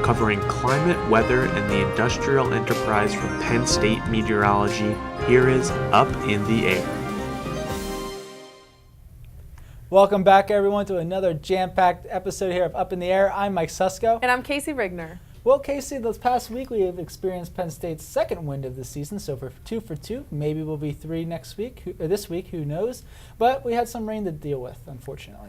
covering climate, weather, and the industrial enterprise from Penn State Meteorology. Here is Up in the Air. Welcome back, everyone, to another jam-packed episode here of Up in the Air. I'm Mike Susko. And I'm Kasey Reigner. Well, Kasey, this past week we have experienced Penn State's second wind of the season, so for two. Maybe we'll be three this week, who knows? But we had some rain to deal with, unfortunately.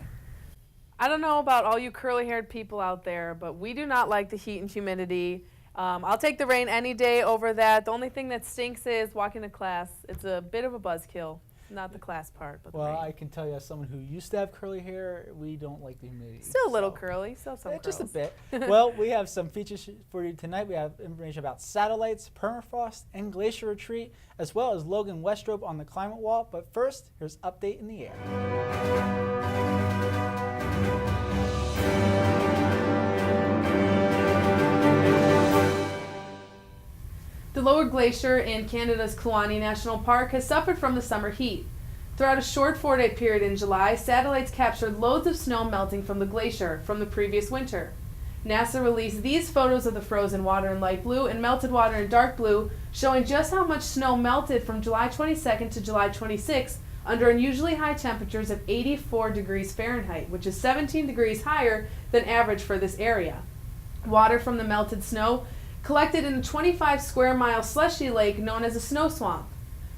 I don't know about all you curly-haired people out there, but we do not like the heat and humidity. I'll take the rain any day over that. The only thing that stinks is walking to class. It's a bit of a buzzkill. Not the class part, but the rain. I can tell you, as someone who used to have curly hair, we don't like the humidity. Still a little curly, still some curls. Just a bit. Well, we have some features for you tonight. We have information about satellites, permafrost, and glacier retreat, as well as Logan Westrope on the climate wall. But first, here's Update in the Air. The lower glacier in Canada's Kluane National Park has suffered from the summer heat. Throughout a short 4-day period in July, satellites captured loads of snow melting from the glacier from the previous winter. NASA released these photos of the frozen water in light blue and melted water in dark blue, showing just how much snow melted from July 22nd to July 26th under unusually high temperatures of 84 degrees Fahrenheit, which is 17 degrees higher than average for this area. Water from the melted snow collected in a 25 square mile slushy lake known as a snow swamp.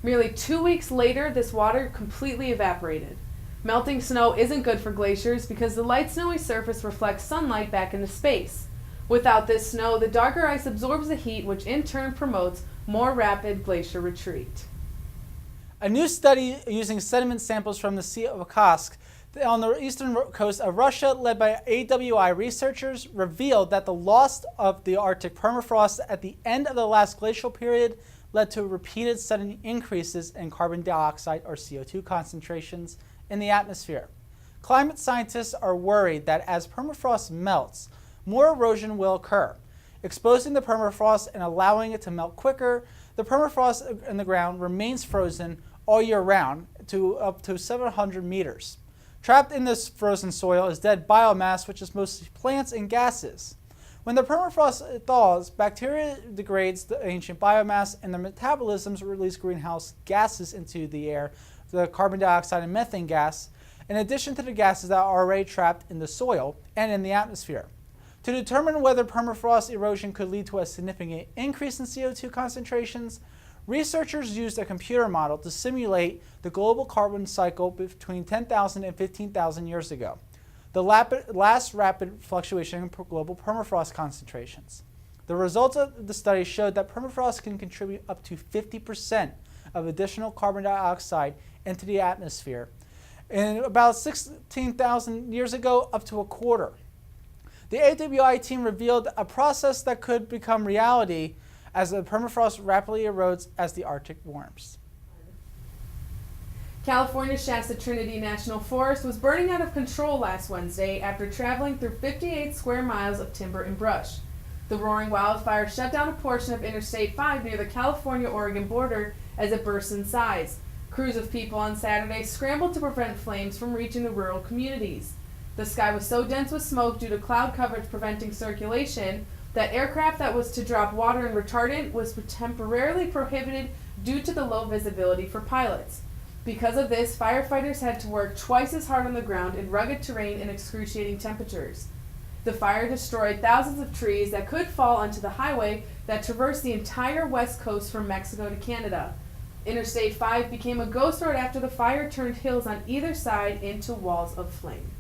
Merely 2 weeks later, this water completely evaporated. Melting snow isn't good for glaciers because the light snowy surface reflects sunlight back into space. Without this snow, the darker ice absorbs the heat, which in turn promotes more rapid glacier retreat. A new study using sediment samples from the Sea of Okhotsk on the eastern coast of Russia, led by AWI researchers, revealed that the loss of the Arctic permafrost at the end of the last glacial period led to repeated sudden increases in carbon dioxide or CO2 concentrations in the atmosphere. Climate scientists are worried that as permafrost melts, more erosion will occur. Exposing the permafrost and allowing it to melt quicker, the permafrost in the ground remains frozen all year round to up to 700 meters. Trapped in this frozen soil is dead biomass, which is mostly plants and gases. When the permafrost thaws, bacteria degrades the ancient biomass and their metabolisms release greenhouse gases into the air, the carbon dioxide and methane gas, in addition to the gases that are already trapped in the soil and in the atmosphere. To determine whether permafrost erosion could lead to a significant increase in CO2 concentrations, researchers used a computer model to simulate the global carbon cycle between 10,000 and 15,000 years ago, the last rapid fluctuation in global permafrost concentrations. The results of the study showed that permafrost can contribute up to 50% of additional carbon dioxide into the atmosphere, and about 16,000 years ago, up to a quarter. The AWI team revealed a process that could become reality as the permafrost rapidly erodes as the Arctic warms. California's Shasta Trinity National Forest was burning out of control last Wednesday after traveling through 58 square miles of timber and brush. The roaring wildfire shut down a portion of Interstate 5 near the California-Oregon border as it burst in size. Crews of people on Saturday scrambled to prevent flames from reaching the rural communities. The sky was so dense with smoke due to cloud coverage preventing circulation that aircraft that was to drop water and retardant was temporarily prohibited due to the low visibility for pilots. Because of this, firefighters had to work twice as hard on the ground in rugged terrain and excruciating temperatures. The fire destroyed thousands of trees that could fall onto the highway that traversed the entire west coast from Mexico to Canada. Interstate 5 became a ghost road after the fire turned hills on either side into walls of flame.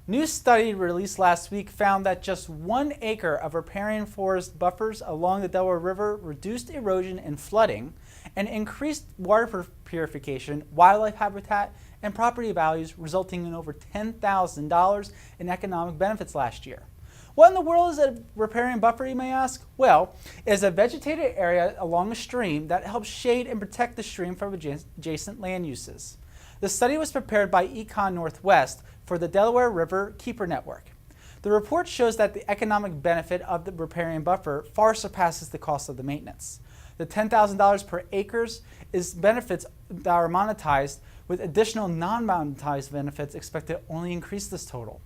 New study released last week found that just 1 acre of riparian forest buffers along the Delaware River reduced erosion and flooding and increased water purification, wildlife habitat, and property values, resulting in over $10,000 in economic benefits last year. What in the world is a riparian buffer, you may ask? Well, it is a vegetated area along a stream that helps shade and protect the stream from adjacent land uses. The study was prepared by Econ Northwest for the Delaware River Keeper Network. The report shows that the economic benefit of the riparian buffer far surpasses the cost of the maintenance. The $10,000 per acres is benefits that are monetized, with additional non-monetized benefits expected to only increase this total.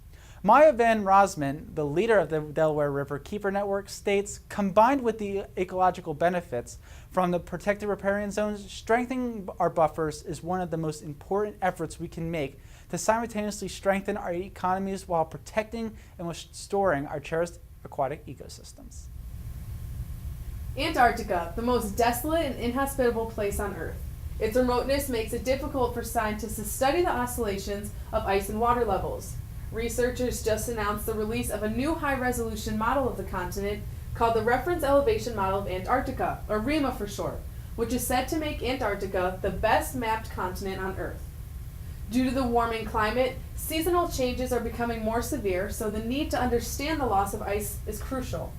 Maya Van Rosman, the leader of the Delaware River Keeper Network, states, combined with the ecological benefits from the protected riparian zones, strengthening our buffers is one of the most important efforts we can make to simultaneously strengthen our economies while protecting and restoring our cherished aquatic ecosystems. Antarctica, the most desolate and inhospitable place on Earth. Its remoteness makes it difficult for scientists to study the oscillations of ice and water levels. Researchers just announced the release of a new high-resolution model of the continent called the Reference Elevation Model of Antarctica, or REMA for short, which is said to make Antarctica the best mapped continent on Earth. Due to the warming climate, seasonal changes are becoming more severe, so the need to understand the loss of ice is crucial.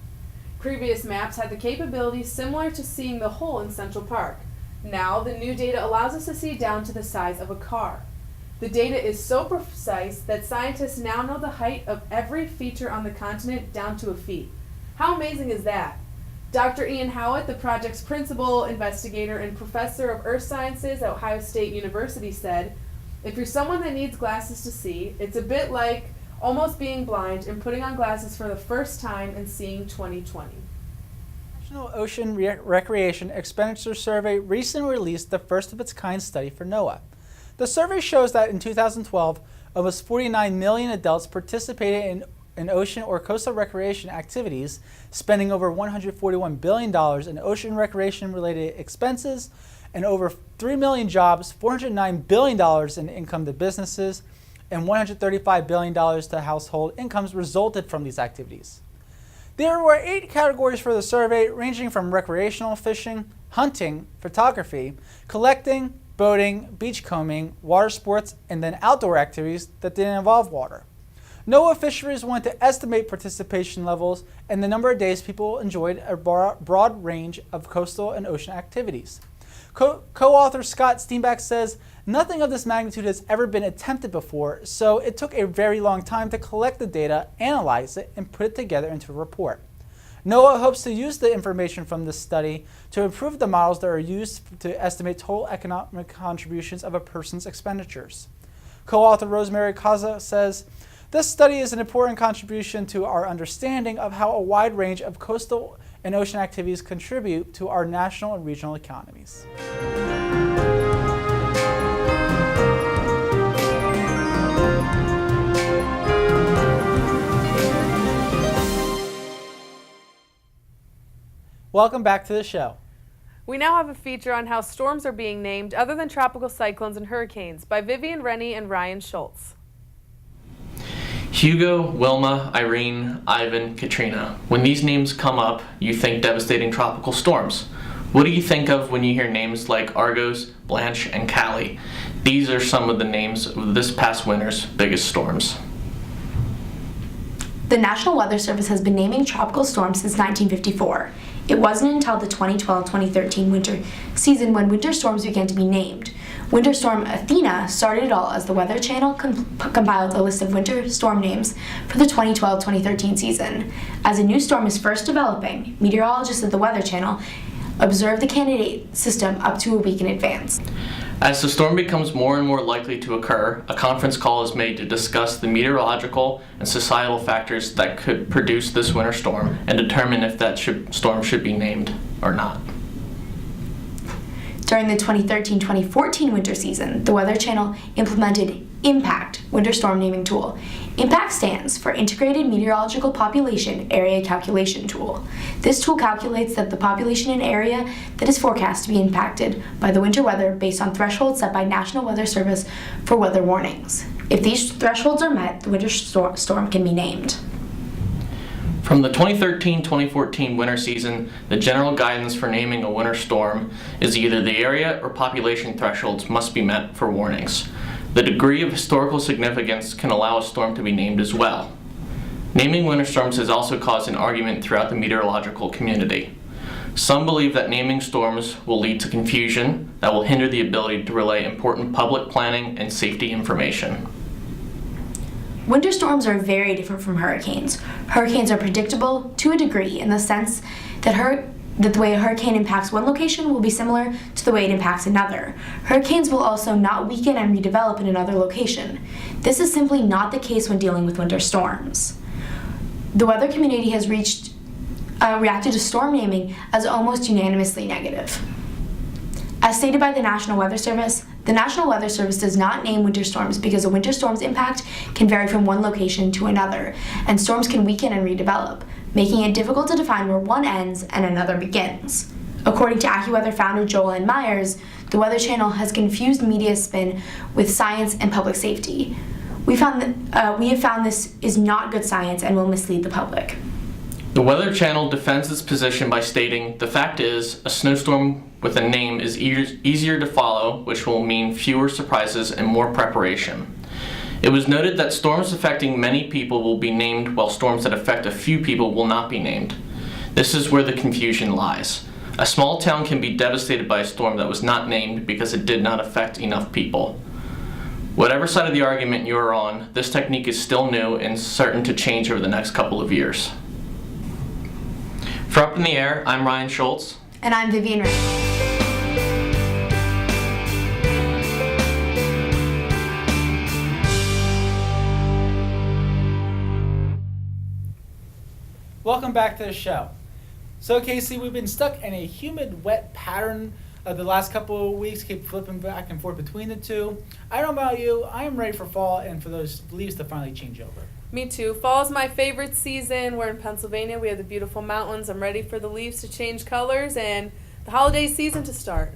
Previous maps had the capability similar to seeing the hole in Central Park. Now, the new data allows us to see down to the size of a car. The data is so precise that scientists now know the height of every feature on the continent down to a feet. How amazing is that? Dr. Ian Howitt, the project's principal investigator and professor of earth sciences at Ohio State University, said, "If you're someone that needs glasses to see, it's a bit like almost being blind and putting on glasses for the first time and seeing 20/20. National Ocean Recreation Expenditure Survey recently released the first of its kind study for NOAA. The survey shows that in 2012, almost 49 million adults participated in ocean or coastal recreation activities, spending over $141 billion in ocean recreation-related expenses, and over 3 million jobs, $409 billion in income to businesses, and $135 billion to household incomes resulted from these activities. There were 8 categories for the survey, ranging from recreational fishing, hunting, photography, collecting, boating, beachcombing, water sports, and then outdoor activities that didn't involve water. NOAA Fisheries wanted to estimate participation levels and the number of days people enjoyed a broad range of coastal and ocean activities. Co-author Scott Steenbeck says, nothing of this magnitude has ever been attempted before, so it took a very long time to collect the data, analyze it, and put it together into a report. NOAA hopes to use the information from this study to improve the models that are used to estimate total economic contributions of a person's expenditures. Co-author Rosemary Kaza says, this study is an important contribution to our understanding of how a wide range of coastal and ocean activities contribute to our national and regional economies. Welcome back to the show. We now have a feature on how storms are being named other than tropical cyclones and hurricanes by Vivian Rennie and Ryan Schultz. Hugo, Wilma, Irene, Ivan, Katrina. When these names come up, you think devastating tropical storms. What do you think of when you hear names like Argos, Blanche, and Callie? These are some of the names of this past winter's biggest storms. The National Weather Service has been naming tropical storms since 1954. It wasn't until the 2012-2013 winter season when winter storms began to be named. Winter Storm Athena started it all as the Weather Channel compiled a list of winter storm names for the 2012-2013 season. As a new storm is first developing, meteorologists at the Weather Channel observe the candidate system up to a week in advance. As the storm becomes more and more likely to occur, a conference call is made to discuss the meteorological and societal factors that could produce this winter storm and determine if that storm should be named or not. During the 2013-2014 winter season, the Weather Channel implemented IMPACT winter storm naming tool. IMPACT stands for Integrated Meteorological Population Area Calculation Tool. This tool calculates that the population and area that is forecast to be impacted by the winter weather based on thresholds set by National Weather Service for weather warnings. If these thresholds are met, the winter storm can be named. From the 2013-2014 winter season, the general guidance for naming a winter storm is either the area or population thresholds must be met for warnings. The degree of historical significance can allow a storm to be named as well. Naming winter storms has also caused an argument throughout the meteorological community. Some believe that naming storms will lead to confusion that will hinder the ability to relay important public planning and safety information. Winter storms are very different from hurricanes. Hurricanes are predictable to a degree in the sense that that the way a hurricane impacts one location will be similar to the way it impacts another. Hurricanes will also not weaken and redevelop in another location. This is simply not the case when dealing with winter storms. The weather community has reacted to storm naming as almost unanimously negative. As stated by the National Weather Service does not name winter storms because a winter storm's impact can vary from one location to another, and storms can weaken and redevelop, making it difficult to define where one ends and another begins. According to AccuWeather founder Joel N. Myers, the Weather Channel has confused media spin with science and public safety. We have found this is not good science and will mislead the public. The Weather Channel defends its position by stating, "The fact is, a snowstorm with a name is easier to follow, which will mean fewer surprises and more preparation." It was noted that storms affecting many people will be named, while storms that affect a few people will not be named. This is where the confusion lies. A small town can be devastated by a storm that was not named because it did not affect enough people. Whatever side of the argument you are on, this technique is still new and certain to change over the next couple of years. For Up in the Air, I'm Ryan Schultz. And I'm Vivian Ray. Welcome back to the show. So Kasey, we've been stuck in a humid, wet pattern the last couple of weeks, keep flipping back and forth between the two. I don't know about you, I am ready for fall and for those leaves to finally change over. Me too. Fall is my favorite season. We're in Pennsylvania. We have the beautiful mountains. I'm ready for the leaves to change colors and the holiday season to start.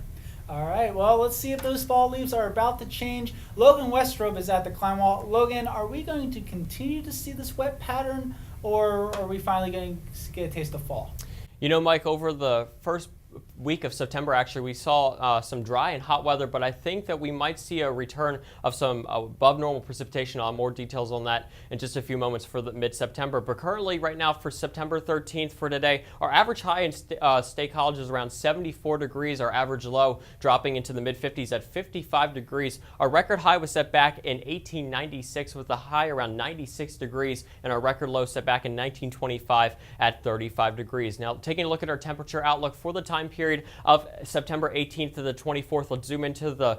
All right, well, let's see if those fall leaves are about to change. Logan Westrope is at the climb wall. Logan, are we going to continue to see this wet pattern, or are we finally going to get a taste of fall? You know, Mike, over the first week of September, actually, we saw some dry and hot weather, but I think that we might see a return of some above normal precipitation. I'll have more details on that in just a few moments for the mid-September. But currently, right now, for September 13th for today, our average high in State College is around 74 degrees. Our average low dropping into the mid-50s at 55 degrees. Our record high was set back in 1896 with a high around 96 degrees, and our record low set back in 1925 at 35 degrees. Now, taking a look at our temperature outlook for the time period of September 18th to the 24th, let's zoom into the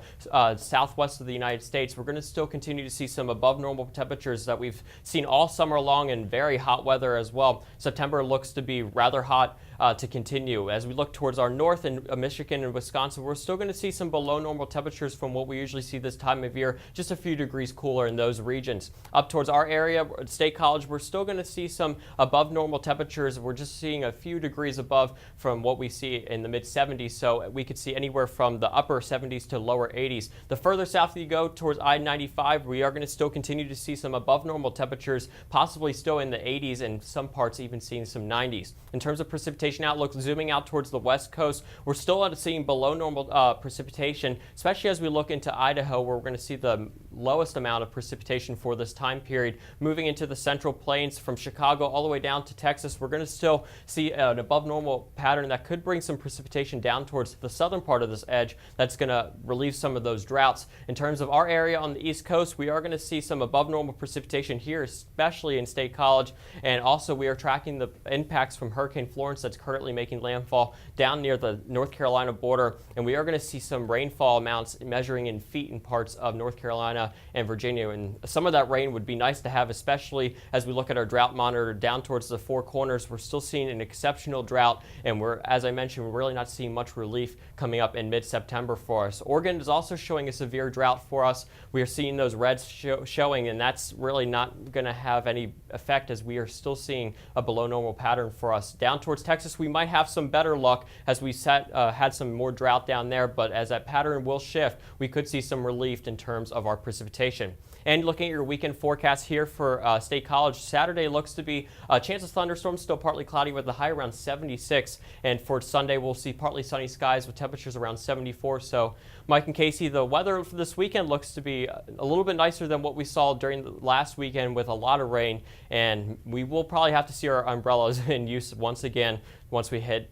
southwest of the United States. We're going to still continue to see some above normal temperatures that we've seen all summer long, and very hot weather as well. September looks to be rather hot to continue. As we look towards our north in Michigan and Wisconsin, we're still going to see some below normal temperatures from what we usually see this time of year, just a few degrees cooler in those regions. Up towards our area, State College, we're still going to see some above normal temperatures. We're just seeing a few degrees above from what we see in the mid 70s, so we could see anywhere from the upper 70s to lower 80s. The further south you go towards I-95, we are going to still continue to see some above normal temperatures, possibly still in the 80s, and some parts even seeing some 90s. In terms of precipitation outlook, zooming out towards the west coast, we're still seeing below normal precipitation, especially as we look into Idaho, where we're going to see the lowest amount of precipitation for this time period. Moving into the central plains from Chicago all the way down to Texas, we're going to still see an above normal pattern that could bring some precipitation down towards the southern part of this edge. That's going to relieve some of those droughts. In terms of our area on the east coast, we are going to see some above normal precipitation here, especially in State College, and also we are tracking the impacts from Hurricane Florence that's currently making landfall down near the North Carolina border, and we are going to see some rainfall amounts measuring in feet in parts of North Carolina and Virginia, and some of that rain would be nice to have, especially as we look at our drought monitor down towards the Four Corners. We're still seeing an exceptional drought, and as I mentioned, we're really not seeing much relief coming up in mid-September for us. Oregon is also showing a severe drought for us. We are seeing those reds showing, and that's really not going to have any effect as we are still seeing a below normal pattern for us. Down towards Texas, we might have some better luck as we had some more drought down there, but as that pattern will shift, we could see some relief in terms of our precipitation. And looking at your weekend forecast here for State College, Saturday looks to be a chance of thunderstorms, still partly cloudy with a high around 76. And for Sunday, we'll see partly sunny skies with temperatures around 74. So, Mike and Kasey, the weather for this weekend looks to be a little bit nicer than what we saw during the last weekend with a lot of rain. And we will probably have to see our umbrellas in use once again once we head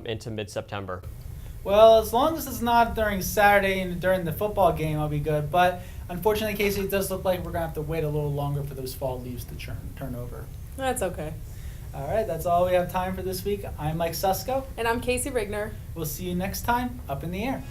into mid-September. Well, as long as it's not during Saturday and during the football game, I'll be good. But unfortunately, Kasey, it does look like we're going to have to wait a little longer for those fall leaves to turn over. That's okay. All right, that's all we have time for this week. I'm Mike Susko. And I'm Kasey Reigner. We'll see you next time up in the air.